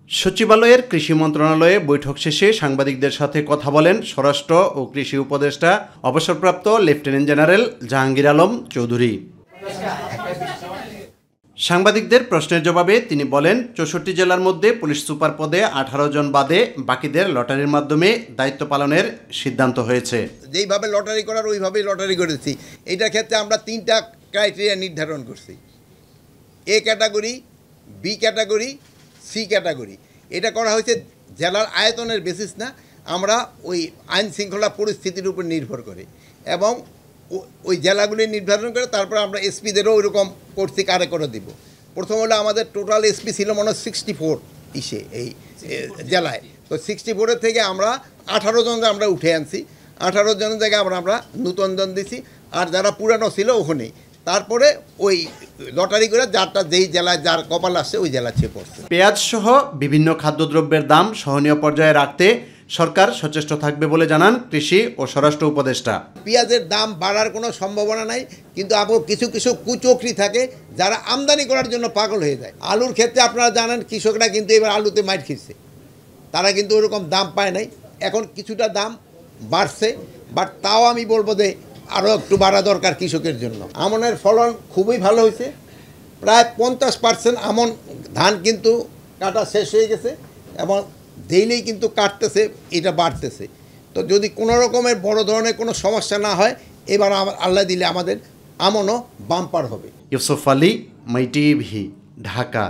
সচিবালয়ের কৃষি মন্ত্রণালয়ে বৈঠক শেষে সাংবাদিকদের সাথে কথা বলেন স্বরাষ্ট্র ও কৃষি উপদেষ্টা অবসরপ্রাপ্ত লেফটেন্যান্ট জেনারেল জাহাঙ্গীর আলম চৌধুরী। সাংবাদিকদের প্রশ্নের জবাবে তিনি বলেন ৬৪ জেলার মধ্যে পুলিশ সুপার পদে ১৮ জন বাদে বাকিদের লটারির মাধ্যমে দায়িত্ব পালনের সিদ্ধান্ত হয়েছে। যেইভাবে লটারি করার ওইভাবেই লটারি করেছি। এইটার ক্ষেত্রে আমরা ৩টা ক্রাইটেরিয়া নির্ধারণ করছি, A category, B category, C category. এটা করা হয়েছে জেলার আয়তনের বেসিস না, আমরা ওই আইন শৃঙ্খলা পরিস্থিতির উপর নির্ভর করে এবং ওই জেলাগুলি নির্ধারণ করে তারপর আমরা এসপিদেরও ওইরকম করছি কারে করে দিব। প্রথম হলো আমাদের টোটাল এসপি ছিল মনে হয় 64 এই জেলায়। তো 64-এর থেকে আমরা 18 জন আমরা উঠে আনছি, 18 জনের জায়গায় আমরা নূতন জন দিছি, আর যারা পুরানো ছিল ওখানেই। তারপরে ওই লটারি করে যারটা যেই জেলায় যার কপাল আসছে ওই জেলা ছেয়ে পড়ছে। পেঁয়াজ সহ বিভিন্ন খাদ্যদ্রব্যের দাম সহনীয় পর্যায়ে রাখতে সরকার সচেষ্ট থাকবে বলে জানান কৃষি ও স্বরাষ্ট্র উপদেষ্টা। পেঁয়াজের দাম বাড়ার কোনো সম্ভাবনা নাই, কিন্তু আবার কিছু কিছু কুচক্রী থাকে যারা আমদানি করার জন্য পাগল হয়ে যায়। আলুর ক্ষেত্রে আপনারা জানেন কৃষকরা কিন্তু এবার আলুতে মাইর খেয়েছে, তারা কিন্তু ওরকম দাম পায় নাই। এখন কিছুটা দাম বাড়ছে, বাট তাও আমি বলবো যে আরও একটু বাড়া দরকার কৃষকের জন্য। আমনের ফলন খুবই ভালো হয়েছে, প্রায় 50% আমন ধান কিন্তু কাটা শেষ হয়ে গেছে এবং ডেইলি কিন্তু কাটতেছে, এটা বাড়তেছে। তো যদি কোনো রকমের বড় ধরনের কোনো সমস্যা না হয়, এবার আল্লাহ দিলে আমাদের আমনও বাম্পার হবে। ইউসুফ আলী, মাই টিভি, ঢাকা।